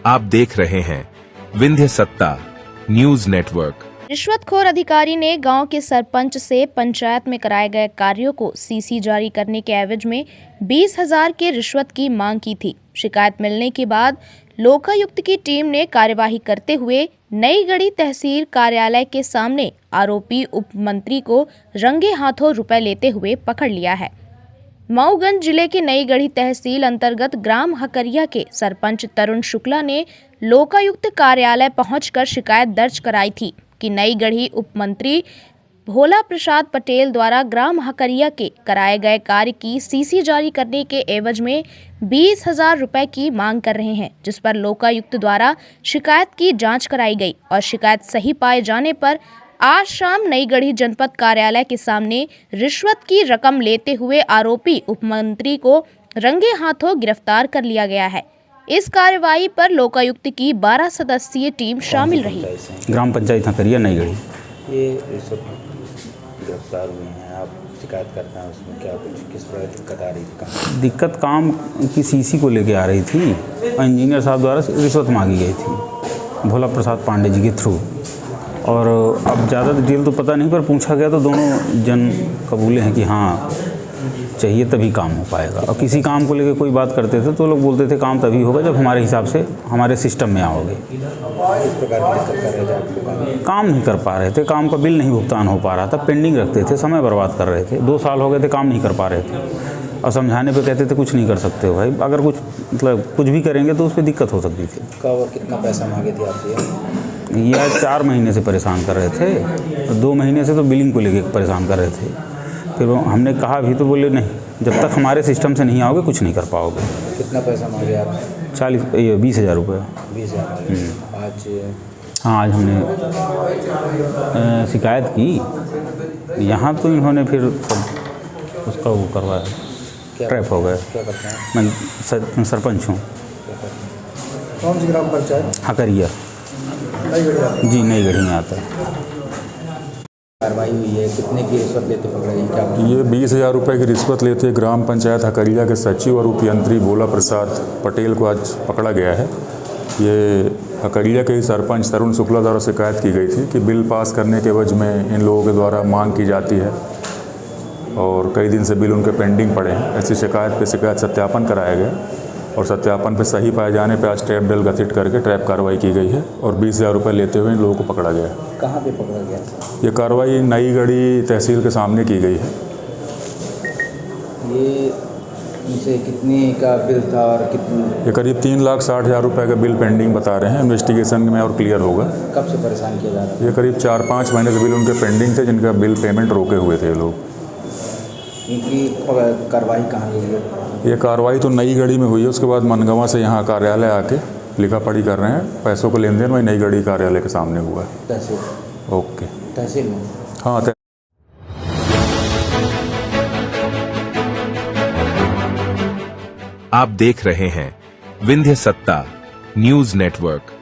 आप देख रहे हैं विंध्य सत्ता न्यूज नेटवर्क। रिश्वतखोर अधिकारी ने गांव के सरपंच से पंचायत में कराए गए कार्यों को सीसी जारी करने के एवज में 20,000 की रिश्वत की मांग की थी। शिकायत मिलने के बाद लोकायुक्त की टीम ने कार्यवाही करते हुए नई गढ़ी तहसील कार्यालय के सामने आरोपी उप मंत्री को रंगे हाथों रुपए लेते हुए पकड़ लिया है। मऊगंज जिले के नई गढ़ी तहसील अंतर्गत ग्राम हकरिया के सरपंच तरुण शुक्ला ने लोकायुक्त कार्यालय पहुंचकर शिकायत दर्ज कराई थी कि नई गढ़ी उप मंत्री भोला प्रसाद पटेल द्वारा ग्राम हकरिया के कराए गए कार्य की सीसी जारी करने के एवज में 20,000 रुपए की मांग कर रहे हैं, जिस पर लोकायुक्त द्वारा शिकायत की जांच कराई गई और शिकायत सही पाए जाने पर आज शाम नई गढ़ी जनपद कार्यालय के सामने रिश्वत की रकम लेते हुए आरोपी उपमंत्री को रंगे हाथों गिरफ्तार कर लिया गया है। इस कार्यवाही पर लोकायुक्त की 12 सदस्यीय टीम शामिल रही। ग्राम पंचायत हकरिया नई गढ़ी। ये सब गिरफ्तार हुए हैं, आप शिकायत करते हैं, उसमें क्या कुछ किस तरह दिक्कत आ रही थी? दिक्कत काम की सीसी को लेके आ रही थी और इंजीनियर साहब द्वारा रिश्वत मांगी गई थी भोला प्रसाद पांडे जी के थ्रू। और अब ज़्यादा डिटेल तो पता नहीं, पर पूछा गया तो दोनों जन कबूले हैं कि हाँ चाहिए तभी काम हो पाएगा। और किसी काम को लेकर कोई बात करते थे तो लोग बोलते थे काम तभी होगा जब हमारे हिसाब से हमारे सिस्टम में आओगे। किस प्रकार की दिक्कत कर रहे थे आप? काम नहीं कर पा रहे थे, काम का बिल नहीं भुगतान हो पा रहा था, पेंडिंग रखते थे, समय बर्बाद कर रहे थे। 2 साल हो गए थे, काम नहीं कर पा रहे थे और समझाने पे कहते थे कुछ नहीं कर सकते हो भाई, अगर कुछ मतलब कुछ भी करेंगे तो उस पर दिक्कत हो सकती थी। कब और कितना पैसा मांगे थे आपसे? यह 4 महीने से परेशान कर रहे थे, 2 महीने से तो बिलिंग को लेके परेशान कर रहे थे। फिर हमने कहा भी तो बोले नहीं, जब तक हमारे सिस्टम से नहीं आओगे कुछ नहीं कर पाओगे। कितना पैसा मांगे आप? 20,000 रुपये। 20,000। आज? हाँ, आज हमने शिकायत की यहाँ, तो इन्होंने फिर उसका वो करवाया, ट्रैप हो गए। क्या करते हैं? मैं सरपंच हूँ। कौन सी ग्राम पंचायत? हकरिया जी, नई गढ़ी में आता है। कार्रवाई हुई है, कितने की रिश्वत लेते पकड़े गए? क्या ये 20,000 रुपये की रिश्वत लेते ग्राम पंचायत हकरिया के सचिव और उपयंत्री भोला प्रसाद पटेल को आज पकड़ा गया है। ये हकरिया के ही सरपंच तरुण शुक्ला द्वारा शिकायत की गई थी कि बिल पास करने के एवज में इन लोगों के द्वारा मांग की जाती है और कई दिन से बिल उनके पेंडिंग पड़े हैं। ऐसी शिकायत पे शिकायत सत्यापन कराया गया और सत्यापन पे सही पाए जाने पे आज ट्रैप दल गठित करके ट्रैप कार्रवाई की गई है और 20,000 रुपये लेते हुए इन लोगों को पकड़ा गया। कहाँ पे पकड़ा गया? ये कार्रवाई नई गढ़ी तहसील के सामने की गई है। ये उनसे कितने का बिल था और कितनी? ये करीब 3,60,000 रुपये का बिल पेंडिंग बता रहे हैं, इन्वेस्टिगेशन में और क्लियर होगा। कब से परेशान किया जा रहा है? ये करीब 4-5 महीने से बिल उनके पेंडिंग थे, जिनका बिल पेमेंट रोके हुए थे ये लोग। इनकी कार्रवाई कहाँ हुई है? ये कार्रवाई तो नई गढ़ी में हुई है, उसके बाद मनगवा से यहाँ कार्यालय आके लिखा पढ़ी कर रहे हैं। पैसों को लेन देन वही नई गढ़ी कार्यालय के सामने हुआ है। तहसील? ओके, तहसील में? हाँ। आप देख रहे हैं विंध्य सत्ता न्यूज नेटवर्क।